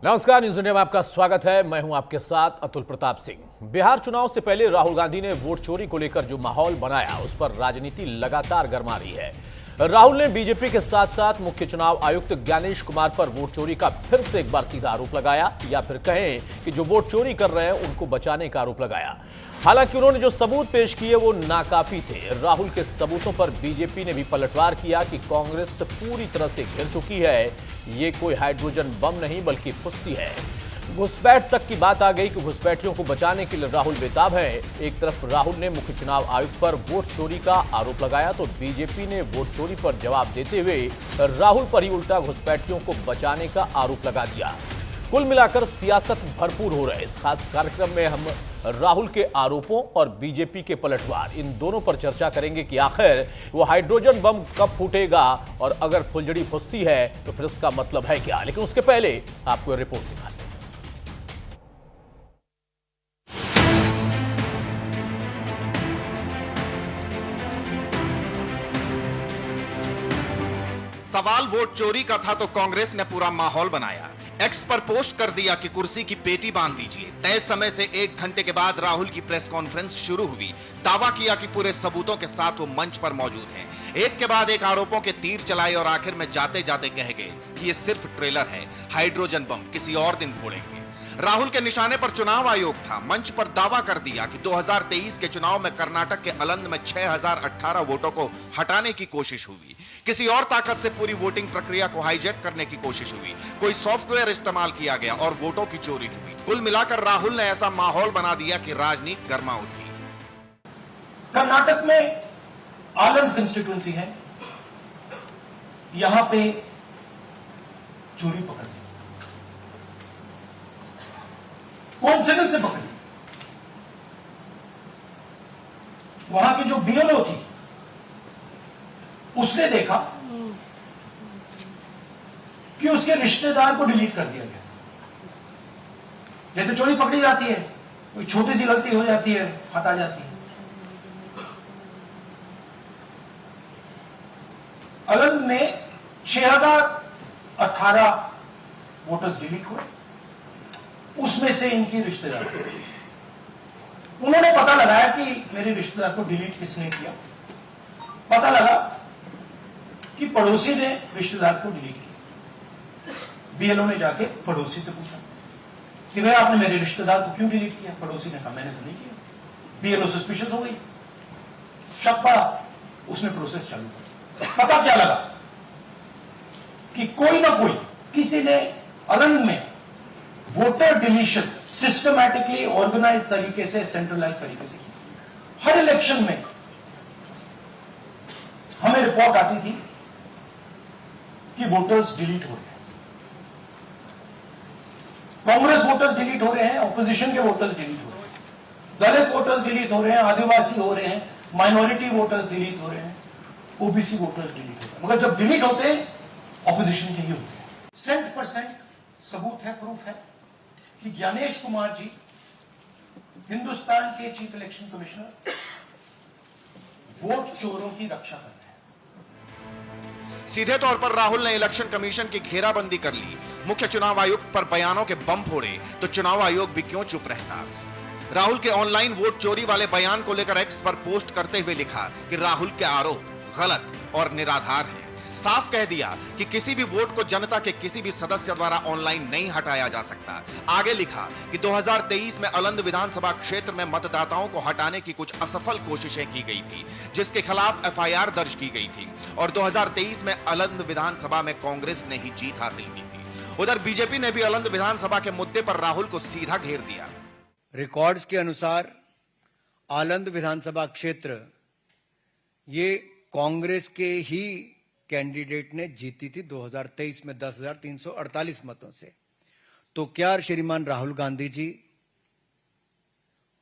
नमस्कार, news India में आपका स्वागत है। मैं हूं आपके साथ अतुल प्रताप सिंह। बिहार चुनाव से पहले राहुल गांधी ने वोट चोरी को लेकर जो माहौल बनाया, उस पर राजनीति लगातार गरमा रही है। राहुल ने बीजेपी के साथ साथ मुख्य चुनाव आयुक्त ज्ञानेश कुमार पर वोट चोरी का फिर से एक बार सीधा आरोप लगाया, या फिर कहें कि जो वोट चोरी कर रहे हैं उनको बचाने का आरोप लगाया। हालांकि उन्होंने जो सबूत पेश किए वो नाकाफी थे। राहुल के सबूतों पर बीजेपी ने भी पलटवार किया कि कांग्रेस पूरी तरह से घिर चुकी है। ये कोई हाइड्रोजन बम नहीं बल्कि फुस्सी है। घुसपैठ तक की बात आ गई कि घुसपैठियों को बचाने के लिए राहुल बेताब है। एक तरफ राहुल ने मुख्य चुनाव आयुक्त पर वोट चोरी का आरोप लगाया, तो बीजेपी ने वोट चोरी पर जवाब देते हुए राहुल पर ही उल्टा घुसपैठियों को बचाने का आरोप लगा दिया। कुल मिलाकर सियासत भरपूर हो रहे इस खास कार्यक्रम में हम राहुल के आरोपों और बीजेपी के पलटवार, इन दोनों पर चर्चा करेंगे कि आखिर वो हाइड्रोजन बम कब फूटेगा और अगर फुलझड़ी फुस्सी है तो फिर इसका मतलब है क्या। लेकिन उसके पहले आपको रिपोर्ट दिखाते हैं। सवाल वोट चोरी का था तो कांग्रेस ने पूरा माहौल बनाया। एक्स पर पोस्ट कर दिया कि कुर्सी की पेटी बांध दीजिए। तय समय से 1 घंटे के बाद राहुल की प्रेस कॉन्फ्रेंस शुरू हुई। दावा किया कि पूरे सबूतों के साथ वो मंच पर मौजूद हैं। एक के बाद एक आरोपों के तीर चलाए और आखिर में जाते जाते कह गए कि ये सिर्फ ट्रेलर है, हाइड्रोजन बम किसी और दिन फोड़ेंगे। राहुल के निशाने पर चुनाव आयोग था। मंच पर दावा कर दिया कि 2023 के चुनाव में कर्नाटक के अलंद में 6018 वोटों को हटाने की कोशिश हुई। किसी और ताकत से पूरी वोटिंग प्रक्रिया को हाईजैक करने की कोशिश हुई। कोई सॉफ्टवेयर इस्तेमाल किया गया और वोटों की चोरी हुई। कुल मिलाकर राहुल ने ऐसा माहौल बना दिया कि राजनीति गर्मा उठी। कर्नाटक में आलंद कंस्टिट्यूएंसी है, यहां पे चोरी पकड़ ली। कॉन्फिडेंस से पकड़ी। वहां की जो बीएलओ थी उसने देखा कि उसके रिश्तेदार को डिलीट कर दिया गया। जैसे चोरी पकड़ी जाती है, कोई छोटी सी गलती हो जाती है, हटा जाती है। अलंद में 6018 वोटर्स डिलीट हुए, उसमें से इनकी रिश्तेदार। उन्होंने पता लगाया कि मेरे रिश्तेदार को डिलीट किसने किया। पता लगा कि पड़ोसी ने रिश्तेदार को डिलीट किया। बीएलओ ने जाके पड़ोसी से पूछा कि भाई आपने मेरे रिश्तेदार को क्यों डिलीट किया। पड़ोसी ने कहा मैंने तो नहीं किया। बीएलओ सस्पिशियस हो गई, शक पड़ा, उसने प्रोसेस चालू किया। पता क्या लगा कि कोई ना कोई किसी ने अलंग में वोटर डिलीशन सिस्टमैटिकली ऑर्गेनाइज तरीके से, सेंट्रलाइज तरीके से किया। हर इलेक्शन में हमें रिपोर्ट आती थी कि वोटर्स डिलीट हो रहे हैं। कांग्रेस वोटर्स डिलीट हो रहे हैं, ऑपोजिशन के वोटर्स डिलीट हो रहे हैं, दलित वोटर्स डिलीट हो रहे हैं, आदिवासी हो रहे हैं, माइनॉरिटी वोटर्स डिलीट हो रहे हैं, ओबीसी वोटर्स डिलीट हो रहे हैं। मगर जब डिलीट होते हैं ऑपोजिशन के ही होते हैं। 100% सबूत है, प्रूफ है कि ज्ञानेश कुमार जी हिंदुस्तान के चीफ इलेक्शन कमिश्नर वोट चोरों की रक्षा करते हैं। सीधे तौर पर राहुल ने इलेक्शन कमीशन की घेराबंदी कर ली। मुख्य चुनाव आयुक्त पर बयानों के बम फोड़े तो चुनाव आयोग भी क्यों चुप रहता। राहुल के ऑनलाइन वोट चोरी वाले बयान को लेकर एक्स पर पोस्ट करते हुए लिखा कि राहुल के आरोप गलत और निराधार हैं। साफ कह दिया कि किसी भी वोट को जनता के किसी भी सदस्य द्वारा ऑनलाइन नहीं हटाया जा सकता। आगे लिखा कि 2023 में अलंद विधानसभा क्षेत्र में मतदाताओं को हटाने की कुछ असफल कोशिशें की गई थी, जिसके खिलाफ एफआईआर दर्ज की गई थी और 2023 में अलंद विधानसभा में कांग्रेस ने ही जीत हासिल की थी। उधर बीजेपी ने भी अलंद विधानसभा के मुद्दे पर राहुल को सीधा घेर दिया। रिकॉर्ड्स के अनुसार आलंद विधानसभा क्षेत्र ये कांग्रेस के ही कैंडिडेट ने जीती थी 2023 में 10,348 मतों से। तो क्या श्रीमान राहुल गांधी जी,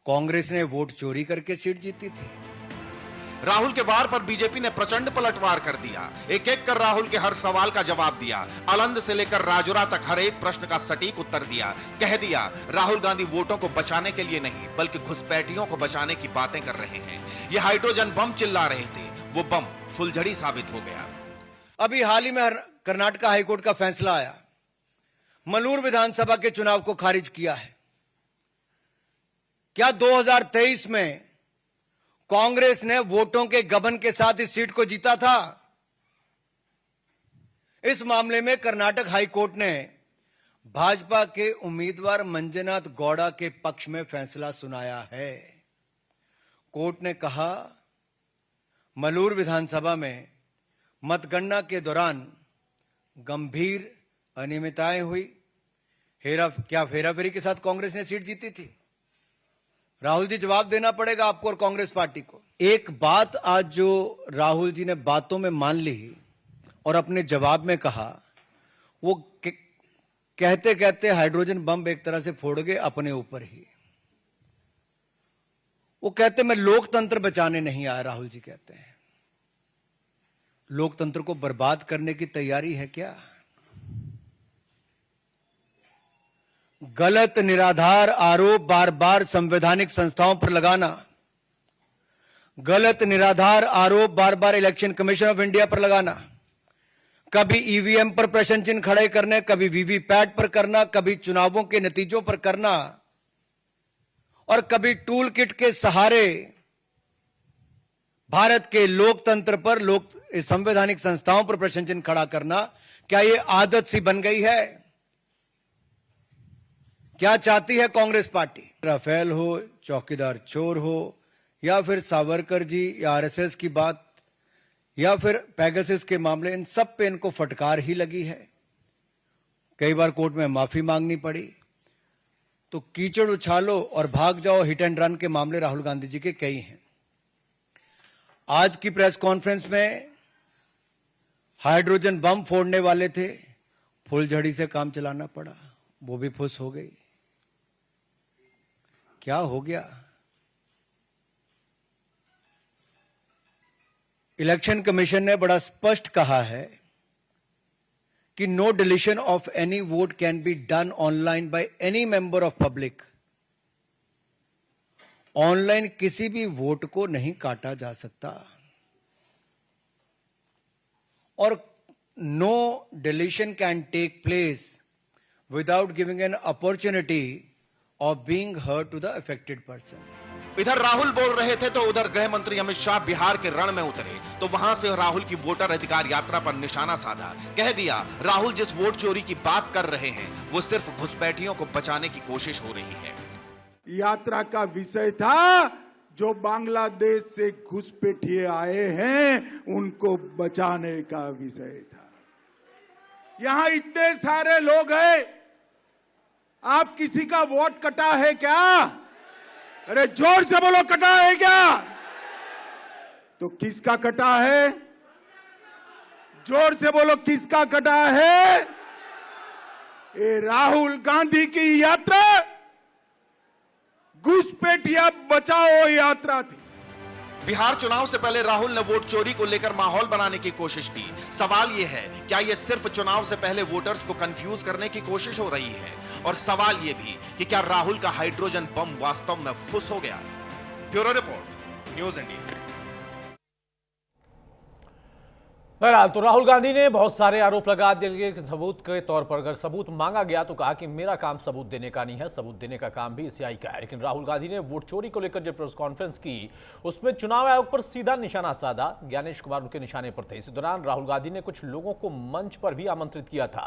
कांग्रेस ने वोट चोरी करके सीट जीती थी? राहुल के वार पर बीजेपी ने प्रचंड पलटवार कर दिया। एक एक कर राहुल के हर सवाल का जवाब दिया। अलंद से लेकर राजुरा तक हर एक प्रश्न का सटीक उत्तर दिया। कह दिया राहुल गांधी वोटों को बचाने के लिए नहीं बल्कि घुसपैठियों को बचाने की बातें कर रहे हैं। ये हाइड्रोजन बम चिल्ला रहे थे, वो बम फुलझड़ी साबित हो गया। अभी हाल ही में कर्नाटक हाईकोर्ट का फैसला आया। मलूर विधानसभा के चुनाव को खारिज किया है। क्या 2023 में कांग्रेस ने वोटों के गबन के साथ इस सीट को जीता था? इस मामले में कर्नाटक हाईकोर्ट ने भाजपा के उम्मीदवार मंजुनाथ गौड़ा के पक्ष में फैसला सुनाया है। कोर्ट ने कहा, मलूर विधानसभा में मतगणना के दौरान गंभीर अनियमितताएं हुई। क्या फेराफेरी के साथ कांग्रेस ने सीट जीती थी? राहुल जी, जवाब देना पड़ेगा आपको और कांग्रेस पार्टी को। एक बात आज जो राहुल जी ने बातों में मान ली और अपने जवाब में कहा, वो कहते कहते हाइड्रोजन बम एक तरह से फोड़ गए अपने ऊपर ही। वो कहते मैं लोकतंत्र बचाने नहीं आया। राहुल जी कहते हैं लोकतंत्र को बर्बाद करने की तैयारी है क्या? गलत निराधार आरोप बार बार संवैधानिक संस्थाओं पर लगाना, गलत निराधार आरोप बार बार इलेक्शन कमीशन ऑफ इंडिया पर लगाना, कभी ईवीएम पर प्रश्न चिन्ह खड़े करने, कभी वीवीपैट पर करना, कभी चुनावों के नतीजों पर करना और कभी टूल किट के सहारे भारत के लोकतंत्र पर, संवैधानिक संस्थाओं पर प्रश्न चिन्ह खड़ा करना, क्या यह आदत सी बन गई है? क्या चाहती है कांग्रेस पार्टी? राफेल हो, चौकीदार चोर हो, या फिर सावरकर जी या आरएसएस की बात, या फिर पेगासस के मामले, इन सब पे इनको फटकार ही लगी है। कई बार कोर्ट में माफी मांगनी पड़ी। तो कीचड़ उछालो और भाग जाओ हिट एंड रन के मामले राहुल गांधी जी के कई हैं। आज की प्रेस कॉन्फ्रेंस में हाइड्रोजन बम फोड़ने वाले थे, फुलझड़ी से काम चलाना पड़ा, वो भी फुस हो गई। क्या हो गया? इलेक्शन कमीशन ने बड़ा स्पष्ट कहा है कि no deletion of any vote can be done online by any member of public. Online किसी भी वोट को नहीं काटा जा सकता और no deletion can take place without giving an opportunity of being heard to the affected person. इधर राहुल बोल रहे थे तो उधर गृह मंत्री अमित शाह बिहार के रण में उतरे तो वहां से राहुल की वोटर अधिकार यात्रा पर निशाना साधा। कह दिया, राहुल जिस वोट चोरी की बात कर रहे हैं वो सिर्फ घुसपैठियों को बचाने की कोशिश हो रही है। यात्रा का विषय था जो बांग्लादेश से घुसपैठिए आए हैं उनको बचाने का विषय था। यहां इतने सारे लोग हैं, आप किसी का वोट कटा है क्या? अरे जोर से बोलो, कटा है क्या? तो किसका कटा है? जोर से बोलो, किसका कटा है? ये राहुल गांधी की यात्रा घुसपैठिया बचाओ यात्रा थी। बिहार चुनाव से पहले राहुल ने वोट चोरी को लेकर माहौल बनाने की कोशिश की। सवाल यह है, क्या यह सिर्फ चुनाव से पहले वोटर्स को कंफ्यूज करने की कोशिश हो रही है? और सवाल यह भी कि क्या राहुल का हाइड्रोजन बम वास्तव में फुस हो गया? Bureau report, news India. बहरहाल तो राहुल गांधी ने बहुत सारे आरोप लगा दिए कि सबूत के तौर पर अगर सबूत मांगा गया तो कहा कि मेरा काम सबूत देने का नहीं है, सबूत देने का काम भी सीआई का है। लेकिन राहुल गांधी ने वोट चोरी को लेकर जब प्रेस कॉन्फ्रेंस की उसमें चुनाव आयोग पर सीधा निशाना साधा। ज्ञानेश कुमार उनके निशाने पर थे। इस दौरान राहुल गांधी ने कुछ लोगों को मंच पर भी आमंत्रित किया था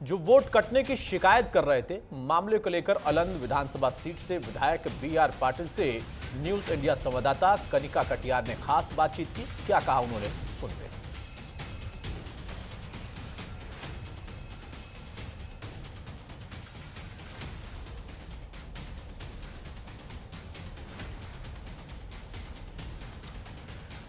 जो वोट कटने की शिकायत कर रहे थे। मामले को लेकर अलंग विधानसभा सीट से विधायक BR पाटिल से न्यूज इंडिया संवाददाता कनिका कटियार ने खास बातचीत की। क्या कहा उन्होंने, सुनते हैं।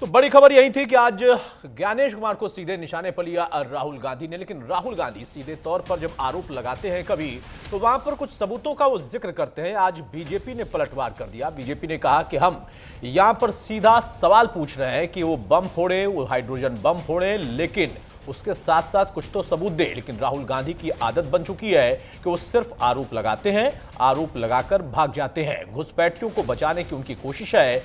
तो बड़ी खबर यही थी कि आज ज्ञानेश कुमार को सीधे निशाने पर लिया राहुल गांधी ने। लेकिन राहुल गांधी सीधे तौर पर जब आरोप लगाते हैं कभी तो वहां पर कुछ सबूतों का वो जिक्र करते हैं। आज बीजेपी ने पलटवार कर दिया। बीजेपी ने कहा कि हम यहां पर सीधा सवाल पूछ रहे हैं कि वो बम फोड़े, वो हाइड्रोजन बम फोड़े, लेकिन उसके साथ साथ कुछ तो सबूत दे। लेकिन राहुल गांधी की आदत बन चुकी है कि वो सिर्फ आरोप लगाते हैं, आरोप लगाकर भाग जाते हैं। घुसपैठियों को बचाने की उनकी कोशिश है